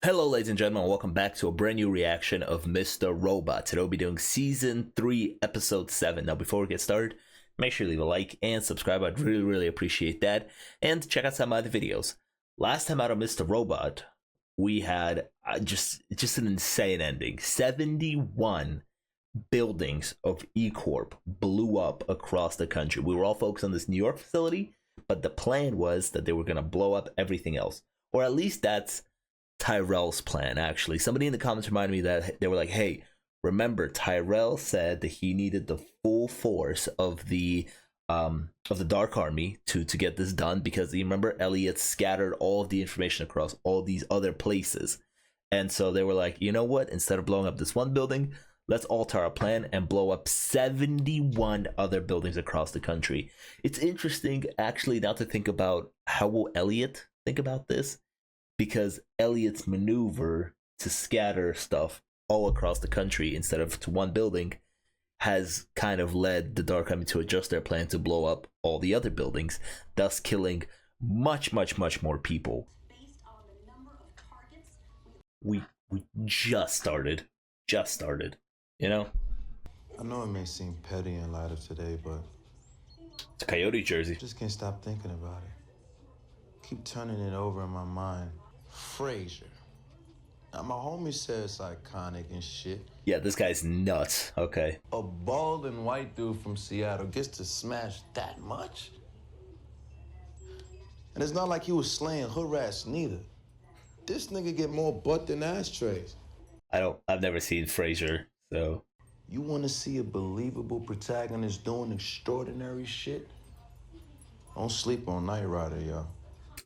Hello ladies and gentlemen, welcome back to a brand new reaction of Mr. Robot. Today we'll be doing Season 3, Episode 7. Now before we get started, make sure you leave a like and subscribe. I'd really appreciate that. And check out some other videos. Last time out of Mr. Robot, we had just an insane ending. 71 buildings of Corp blew up across the country. We were all focused on this New York facility, but the plan was that they were going to blow up everything else. Or at least that's Tyrell's plan, actually. Somebody in the comments reminded me that they were like, hey, remember Tyrell said that he needed the full force of the Dark Army to get this done, because you remember Elliot scattered all of the information across all these other places. And so they were like, you know what, instead of blowing up this one building, let's alter our plan and blow up 71 other buildings across the country. It's interesting actually now to think about how will Elliot think about this, because Elliot's maneuver to scatter stuff all across the country instead of to one building has kind of led the Dark Army to adjust their plan to blow up all the other buildings, thus killing much more people. Based on the number of targets We just started, you know? I know it may seem petty in light of today, but It's a Coyote jersey. I just can't stop thinking about it. Keep turning it over in my mind. Frasier. Now, my homie says it's iconic and shit. Yeah, this guy's nuts. Okay. A bald and white dude from Seattle gets to smash that much? And it's not like he was slaying hood rats neither. This nigga get more butt than ashtrays. I've never seen Frasier, so. You want to see a believable protagonist doing extraordinary shit? Don't sleep on Knight Rider, y'all.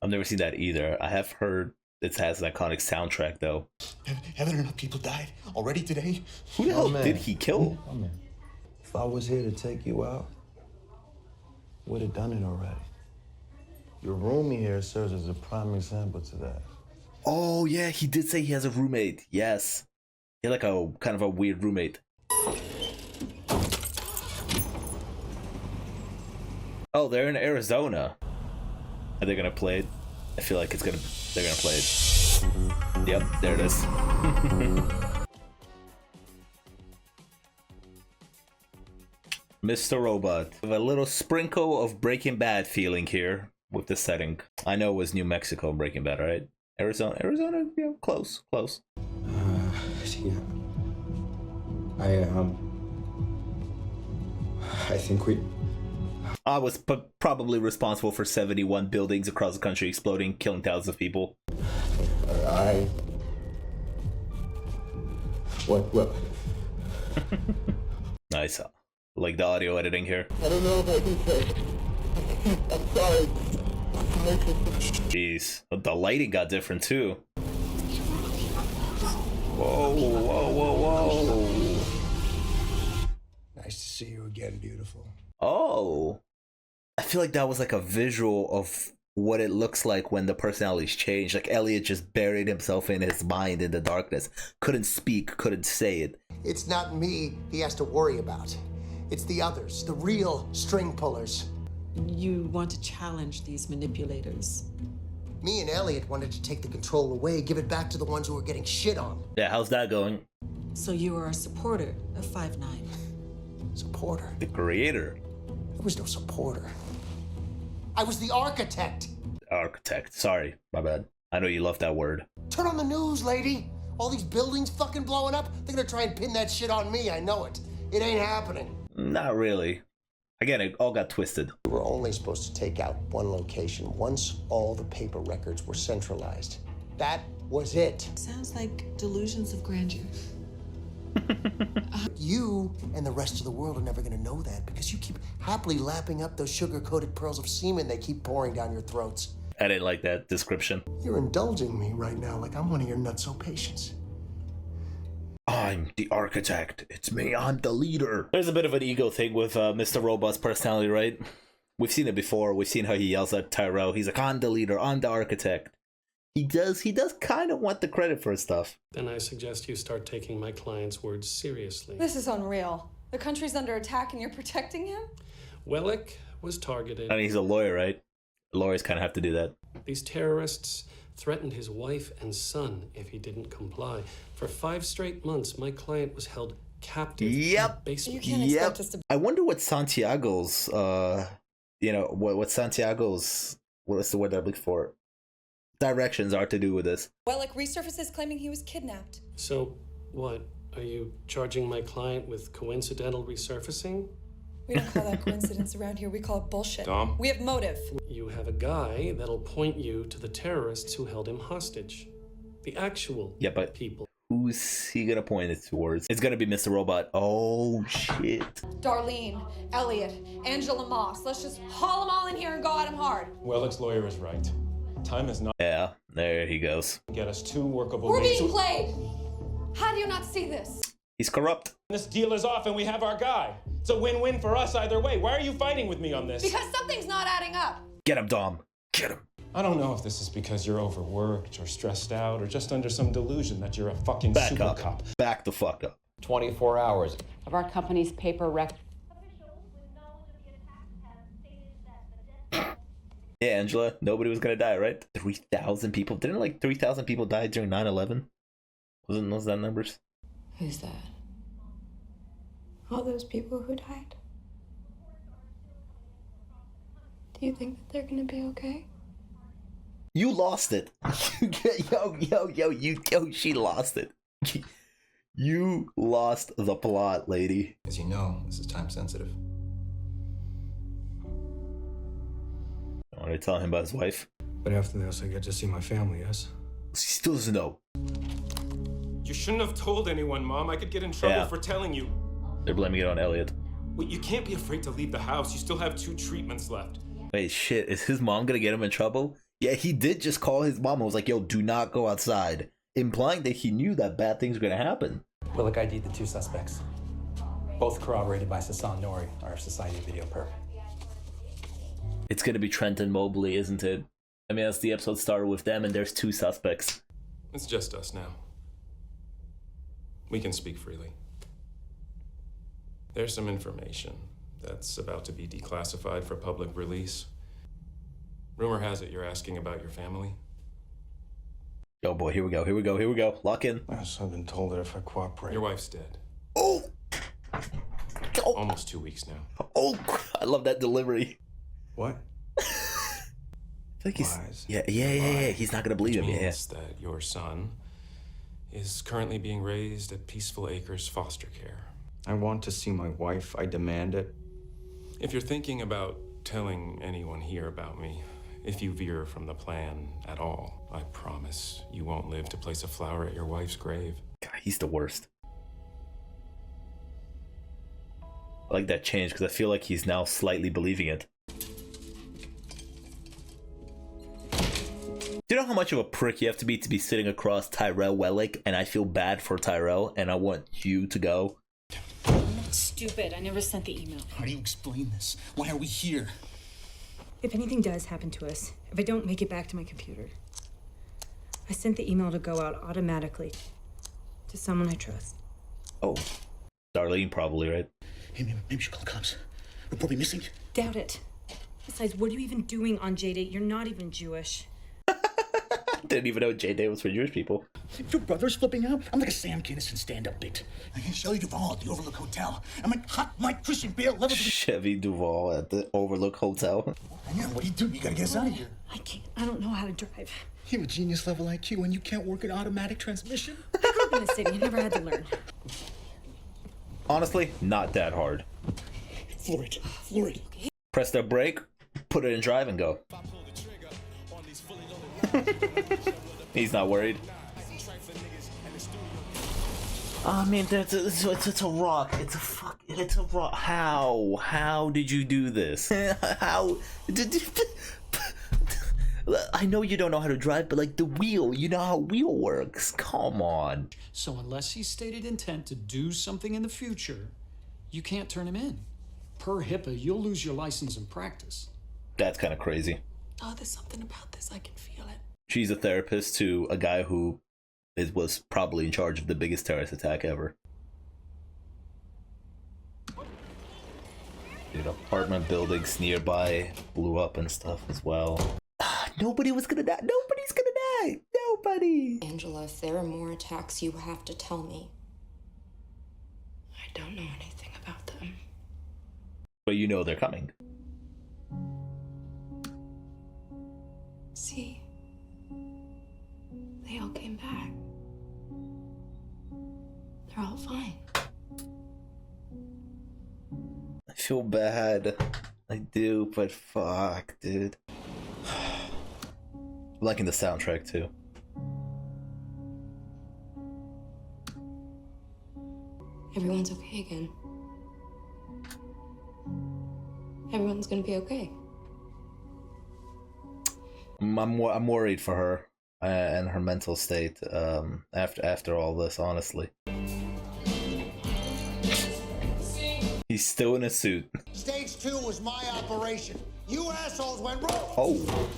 I've never seen that either. I have heard it has an iconic soundtrack, though. Haven't enough people died already today? Who the hell did he kill? If I was here to take you out, would have done it already. Your roomie here serves as a prime example to that. Oh, yeah, he did say he has a roommate. Yes. He had like a kind of a weird roommate. Oh, they're in Arizona. Are they gonna play it? I feel like they're gonna play it. Yep, there it is. Mr. Robot. With a little sprinkle of Breaking Bad feeling here with the setting. I know it was New Mexico Breaking Bad, right? Arizona, you know, close. Yeah. I think I was probably responsible for 71 buildings across the country exploding, killing thousands of people. What? Nice. Like the audio editing here. I don't know if I can say. I'm sorry. Jeez. The lighting got different too. Whoa. Nice to see you again, beautiful. Oh. I feel like that was like a visual of what it looks like when the personalities change. Like Elliot just buried himself in his mind in the darkness. Couldn't speak, couldn't say it. It's not me he has to worry about. It's the others, the real string pullers. You want to challenge these manipulators. Me and Elliot wanted to take the control away, give it back to the ones who were getting shit on. Yeah, how's that going? So you are a supporter of 5'9". Supporter? The creator. There was no supporter. I was the architect. Architect. Sorry, my bad. I know you love that word. Turn on the news, lady. All these buildings fucking blowing up. They're gonna try and pin that shit on me, I know it. It ain't happening. Not really. Again, it all got twisted. We were only supposed to take out one location once all the paper records were centralized. That was it. Sounds like delusions of grandeur. You and the rest of the world are never gonna know that because you keep happily lapping up those sugar-coated pearls of semen they keep pouring down your throats. I didn't like that description. You're indulging me right now like I'm one of your nutso patients. I'm the architect. It's me. I'm the leader. There's a bit of an ego thing with Mr. Robot's personality, right? We've seen it before. We've seen how he yells at Tyrell. He's like, I'm the leader. I'm the architect. He does kind of want the credit for his stuff. Then I suggest you start taking my client's words seriously. This is unreal. The country's under attack and you're protecting him? Wellick was targeted. I mean, he's a lawyer, right? Lawyers kind of have to do that. These terrorists threatened his wife and son if he didn't comply. For 5 straight months, my client was held captive in the basement. You can't expect us to. I wonder what Santiago's, what Santiago's, what's the word I'm looking for? Directions are to do with this. Wellick resurfaces claiming he was kidnapped. So, what? Are you charging my client with coincidental resurfacing? We don't call that coincidence around here. We call it bullshit. Dom? We have motive. You have a guy that'll point you to the terrorists who held him hostage. The actual but people. who's he gonna point it towards? It's gonna be Mr. Robot. Oh shit. Darlene, Elliot, Angela Moss. Let's just haul them all in here and go at him hard. Wellick's lawyer is right. Time is not Yeah, there he goes. to get us 2 workable We're days. being played. How do you not see this? He's corrupt. This deal is off and we have our guy. It's a win-win for us either way. Why are you fighting with me on this? Because something's not adding up. Get him, Dom. Get him. I don't know if this is because you're overworked or stressed out or just under some delusion that you're a fucking Back super up. cop. Back the fuck up. 24 hours. Of our company's paper record. Yeah, Angela, nobody was gonna die, right? 3,000 people. Didn't like 3,000 people die during 9/11? Wasn't those that numbers? Who's that? All those people who died. Do you think that they're gonna be okay? You lost it. She lost it. You lost the plot, lady. As you know, this is time sensitive. I want to tell him about his wife. But after this, I get to see my family, yes? She still doesn't know. You shouldn't have told anyone, Mom. I could get in trouble for telling you. They're blaming it on Elliot. Well, you can't be afraid to leave the house. You still have 2 treatments left. Wait, shit. Is his mom gonna get him in trouble? Yeah, he did just call his mom and was like, yo, do not go outside. Implying that he knew that bad things were gonna happen. Willick ID'd the 2 suspects. Both corroborated by Sasan Nori, our society video perp. It's gonna be Trent and Mobley, isn't it? I mean, as the episode started with them and there's 2 suspects. It's just us now. We can speak freely. There's some information that's about to be declassified for public release. Rumor has it you're asking about your family. Oh boy, here we go. Lock in. Yes, I've been told that if I cooperate. Your wife's dead. Oh! Almost 2 weeks now. Oh, I love that delivery. What? I think he's... Yeah. He's not gonna believe him. Which means that your son is currently being raised at Peaceful Acres foster care. I want to see my wife. I demand it. If you're thinking about telling anyone here about me, if you veer from the plan at all, I promise you won't live to place a flower at your wife's grave. God, he's the worst. I like that change because I feel like he's now slightly believing it. Do you know how much of a prick you have to be sitting across Tyrell Wellick, and I feel bad for Tyrell, and I want you to go? I'm not stupid. I never sent the email. How do you explain this? Why are we here? If anything does happen to us, if I don't make it back to my computer, I sent the email to go out automatically to someone I trust. Oh, Darlene probably, right? Hey, maybe you should call the cops. Report me missing. Doubt it. Besides, what are you even doing on J-Date? You're not even Jewish. Didn't even know J-Day was for Jewish people. Your brother's flipping out? I'm like a Sam Kinison stand-up bit. I can Shelley Duvall at the Overlook Hotel. I'm like hot Mike Christian Bale levels. Chevy Duvall at the Overlook Hotel. Yeah, what do you do? You gotta get us out of here. I can't. I don't know how to drive. You have a genius level IQ and you can't work an automatic transmission? I grew up in the city. I never had to learn. Honestly, not that hard. Floor it. Press the brake, put it in drive, and go. He's not worried. I mean, it's a rock. It's a rock. How did you do this? How did I know you don't know how to drive, but like the wheel, you know how a wheel works. Come on. So unless he stated intent to do something in the future, you can't turn him in. Per HIPAA, you'll lose your license in practice. That's kind of crazy. Oh, there's something about this. I can feel it. She's a therapist to a guy who was probably in charge of the biggest terrorist attack ever. Dude, apartment buildings nearby blew up and stuff as well. Nobody was gonna die. Nobody's gonna Why? Nobody. Angela, if there are more attacks, you have to tell me. I don't know anything about them. But you know they're coming. See? They all came back. They're all fine. I feel bad. I do, but fuck, dude. Liking the soundtrack too. Everyone's okay again. Everyone's gonna be okay. I'm worried for her and her mental state after all this, honestly. He's still in a suit. Stage 2 was my operation. You assholes went wrong. Oh.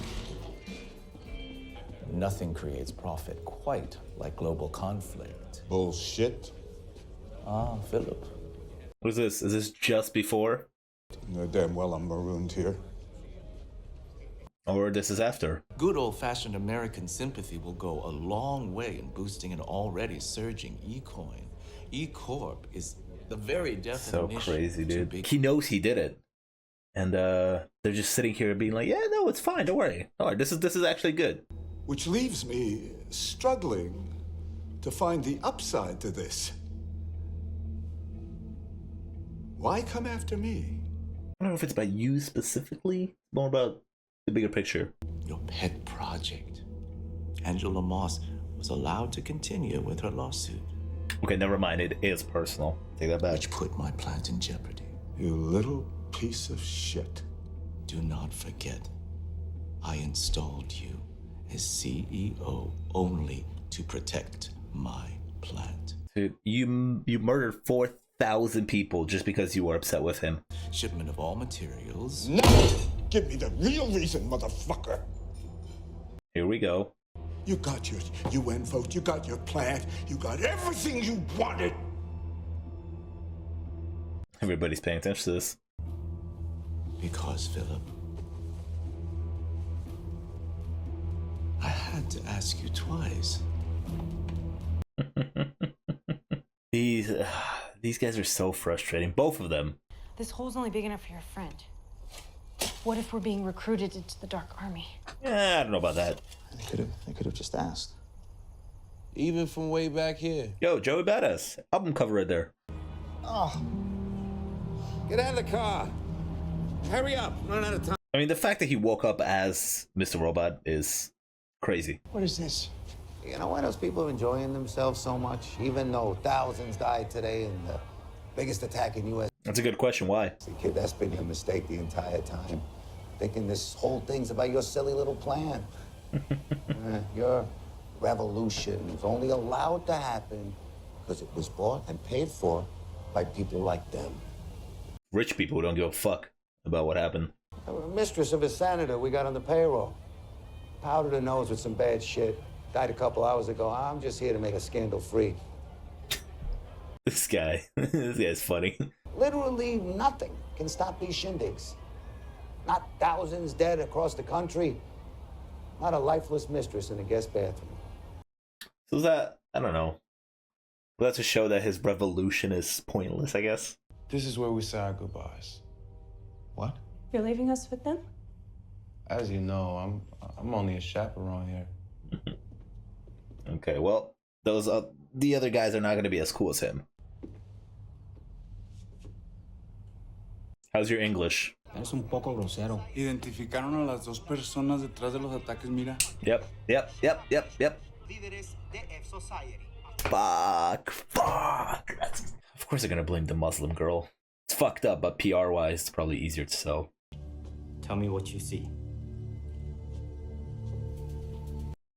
Nothing creates profit quite like global conflict. Bullshit. Ah, Philip. What is this? Is this just before? You know damn well I'm marooned here. Or this is after? Good old-fashioned American sympathy will go a long way in boosting an already surging e-coin. E-Corp is the very definition. So crazy, dude. He knows he did it. And they're just sitting here being like, yeah, no, it's fine, don't worry. All right, this is actually good. Which leaves me struggling to find the upside to this. Why come after me? I don't know if it's about you specifically, more about the bigger picture. Your pet project. Angela Moss was allowed to continue with her lawsuit. Okay, never mind. It is personal. Take that back. Which put my plant in jeopardy. You little piece of shit. Do not forget, I installed you as CEO only to protect my plant. Dude, you murdered 4,000 people just because you were upset with him. Shipment of all materials. No! Give me the real reason, motherfucker! Here we go. You got your UN vote, you got your plant, you got everything you wanted! Everybody's paying attention to this. Because, Philip, I had to ask you twice. These guys are so frustrating, both of them. This hole's only big enough for your friend. What if we're being recruited into the Dark Army? Yeah, I don't know about that. They could have just asked. Even from way back here. Yo, Joey Badass. Album cover right there. Oh. Get out of the car. Hurry up. Run out of time. I mean, the fact that he woke up as Mr. Robot is crazy. What is this? You know why those people are enjoying themselves so much? Even though thousands died today in the biggest attack in U.S. That's a good question. Why? See, kid, that's been your mistake the entire time. Thinking this whole thing's about your silly little plan. Your revolution was only allowed to happen because it was bought and paid for by people like them. Rich people who don't give a fuck about what happened. A mistress of a senator we got on the payroll. Powdered her nose with some bad shit. Died a couple hours ago. I'm just here to make a scandal free. This guy's funny. Literally nothing can stop these shindigs. Not thousands dead across the country. Not a lifeless mistress in a guest bathroom. So is that, I don't know. Well, that's to show that his revolution is pointless, I guess. This is where we say our goodbyes. What? You're leaving us with them? As you know, I'm only a chaperone here. Okay, well, those the other guys are not going to be as cool as him. How's your English? Es un poco grosero. Identificaron a las dos personas detrás de los ataques, mira. Yep. Fuck. Of course they're gonna blame the Muslim girl. It's fucked up, but PR-wise, it's probably easier to sell. Tell me what you see.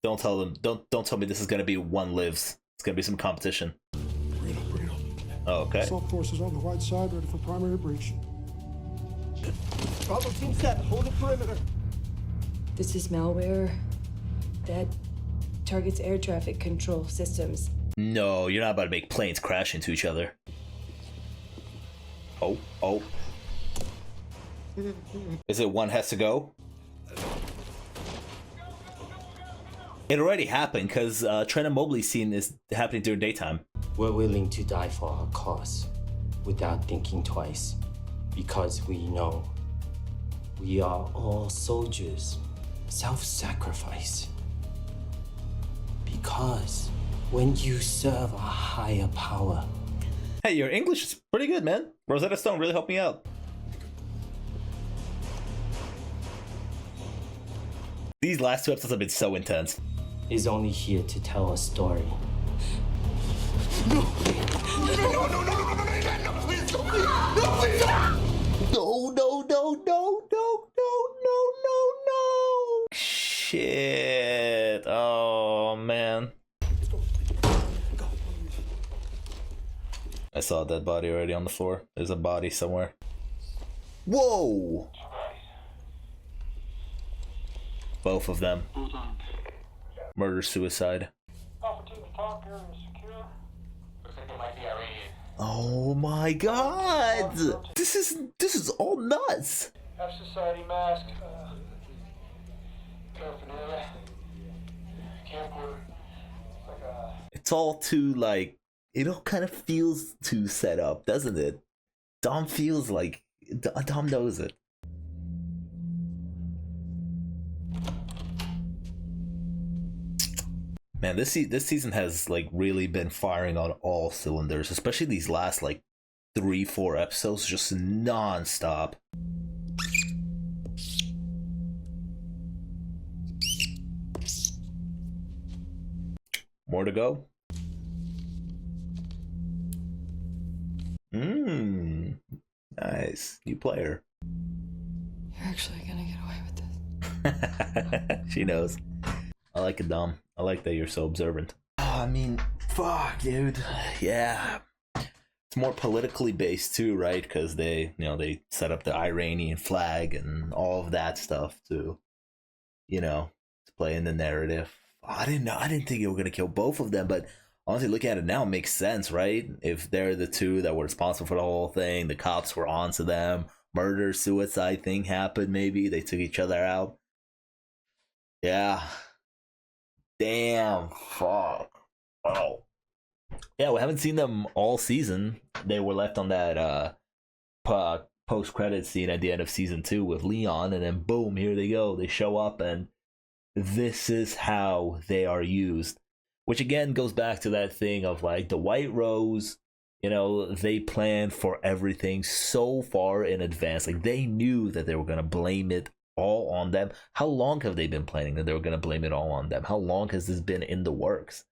Don't tell them. Don't tell me this is gonna be one lives. It's gonna be some competition. Bring it up. Oh, okay. Assault forces on the right side, ready for primary breach. Bravo team set, hold the perimeter. This is malware that targets air traffic control systems. No, you're not about to make planes crash into each other. Oh. Is it one has to go? It already happened because Trent and Mobley's scene is happening during daytime. We're willing to die for our cause without thinking twice because we know we are all soldiers. Self-sacrifice. Because when you serve a higher power... Hey, your English is pretty good, man. Rosetta Stone really helped me out. These last 2 episodes have been so intense. Is only here to tell a story. No, please, no, please, no, please. No. Shit. Oh, man. I saw a dead body already on the floor. There's a body somewhere. Whoa! Both of them. Murder, suicide. Oh my god! This is all nuts! Have society mask. Paraphernalia. Camcorder. Like a... It's all too, like, it all kind of feels too set up, doesn't it? Dom feels like... Dom knows it. Man, this season has, like, really been firing on all cylinders, especially these last, like, 3-4 episodes, just non-stop. More to go? Nice. New player. You're actually gonna get away with this. She knows. I like it, Dom. I like that you're so observant. I mean, fuck, dude. Yeah. It's more politically based too, right? Because they set up the Iranian flag and all of that stuff to play in the narrative. I didn't think you were gonna kill both of them, but honestly, looking at it now, it makes sense, right? If they're the two that were responsible for the whole thing, the cops were onto them, murder, suicide thing happened, maybe they took each other out. Yeah. Damn, fuck. Wow. Yeah, we haven't seen them all season. They were left on that post-credit scene at the end of season 2 with Leon, and then boom, here they go. They show up, and this is how they are used. Which again goes back to that thing of like the White Rose, they planned for everything so far in advance. Like they knew that they were going to blame it all on them. How long have they been planning that they were going to blame it all on them? How long has this been in the works?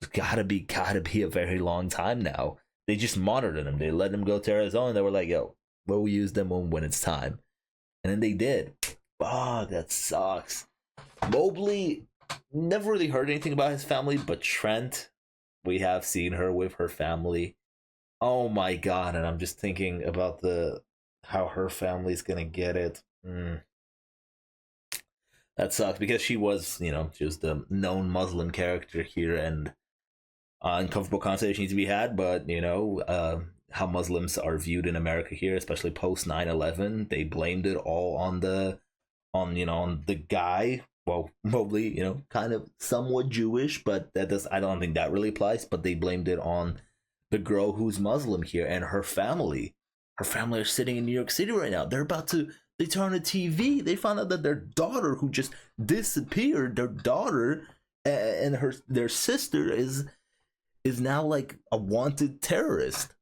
It's gotta be a very long time now. They just monitored them. They let them go to Arizona. They were like, yo, we'll use them when it's time. And then they did. Fuck, that sucks. Mobley, never really heard anything about his family, but Trent, we have seen her with her family. Oh my god, and I'm just thinking about how her family's gonna get it. That sucks because she was, she was the known Muslim character here, and uncomfortable conversation needs to be had, but how Muslims are viewed in America here, especially post 9/11, they blamed it all on the guy. Well, Mobley, kind of somewhat Jewish, but I don't think that really applies, but they blamed it on the girl who's Muslim here and her family. Her family are sitting in New York City right now. They turn on the TV. They found out that their daughter, who just disappeared, their daughter and their sister is now like a wanted terrorist.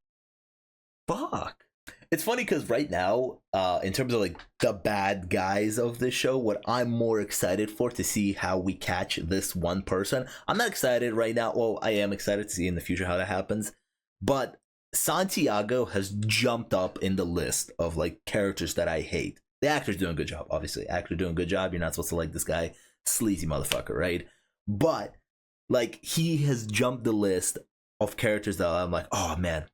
Fuck. It's funny because right now, in terms of like the bad guys of this show, what I'm more excited for to see how we catch this one person. I'm not excited right now. Well, I am excited to see in the future how that happens. But Santiago has jumped up in the list of like characters that I hate. The actor's doing a good job, obviously. Actor doing a good job. You're not supposed to like this guy, sleazy motherfucker, right? But like he has jumped the list of characters that I'm like, oh man,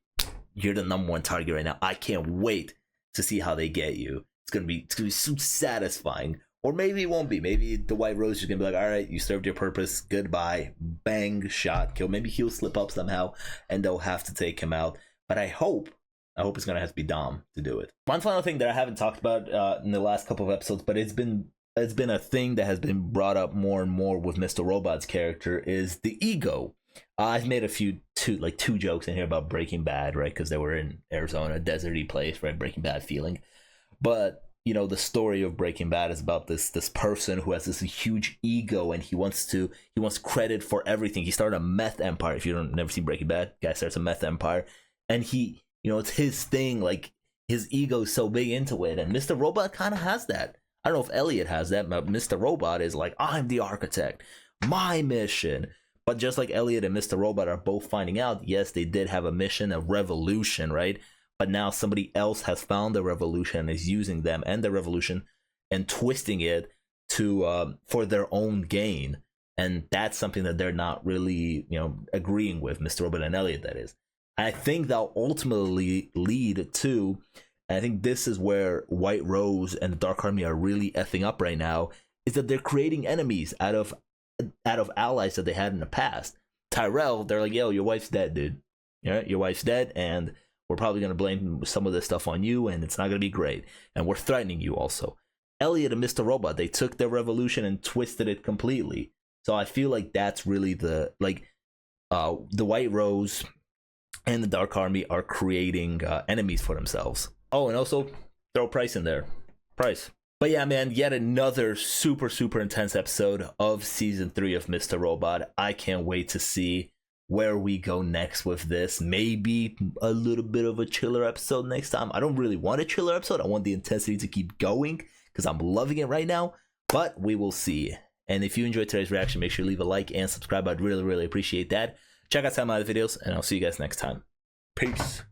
you're the number one target right now. I can't wait to see how they get you. It's gonna be so satisfying. Or maybe it won't be. Maybe the White Rose is gonna be like, all right, you served your purpose. Goodbye. Bang, shot, kill. Maybe he'll slip up somehow, and they'll have to take him out. But I hope it's gonna have to be Dom to do it. One final thing that I haven't talked about in the last couple of episodes, but it's been it's been a thing that has been brought up more and more with Mr. Robot's character is the ego. I've made a few two jokes in here about Breaking Bad, right? Because they were in Arizona, deserty place, right? Breaking Bad feeling. But you know, the story of Breaking Bad is about this person who has this huge ego, and he wants credit for everything. He started a meth empire. If you don't never seen Breaking Bad, guy starts a meth empire, and he, you know, it's his thing. Like his ego is so big into it, and Mr. Robot kind of has that. I don't know if Elliot has that, but Mr. Robot is like, I'm the architect, my mission. But just like Elliot and Mr. Robot are both finding out, yes, they did have a mission, a revolution, right? But now somebody else has found the revolution and is using them and the revolution and twisting it to for their own gain. And that's something that they're not really, you know, agreeing with, Mr. Robot and Elliot, that is. I think that'll ultimately lead to, and I think this is where White Rose and the Dark Army are really effing up right now, is that they're creating enemies out of allies that they had in the past. Tyrell, they're like, yo, your wife's dead, dude. Yeah, your wife's dead, and we're probably going to blame some of this stuff on you, and it's not going to be great. And we're threatening you also. Elliot and Mr. Robot, they took their revolution and twisted it completely. So I feel like that's really the White Rose and the Dark Army are creating enemies for themselves. Oh, and also throw Price in there. Price. But yeah, man, yet another super, super intense episode of season 3 of Mr. Robot. I can't wait to see where we go next with this. Maybe a little bit of a chiller episode next time. I don't really want a chiller episode. I want the intensity to keep going because I'm loving it right now. But we will see. And if you enjoyed today's reaction, make sure to leave a like and subscribe. I'd really, really appreciate that. Check out some of my other videos, and I'll see you guys next time. Peace.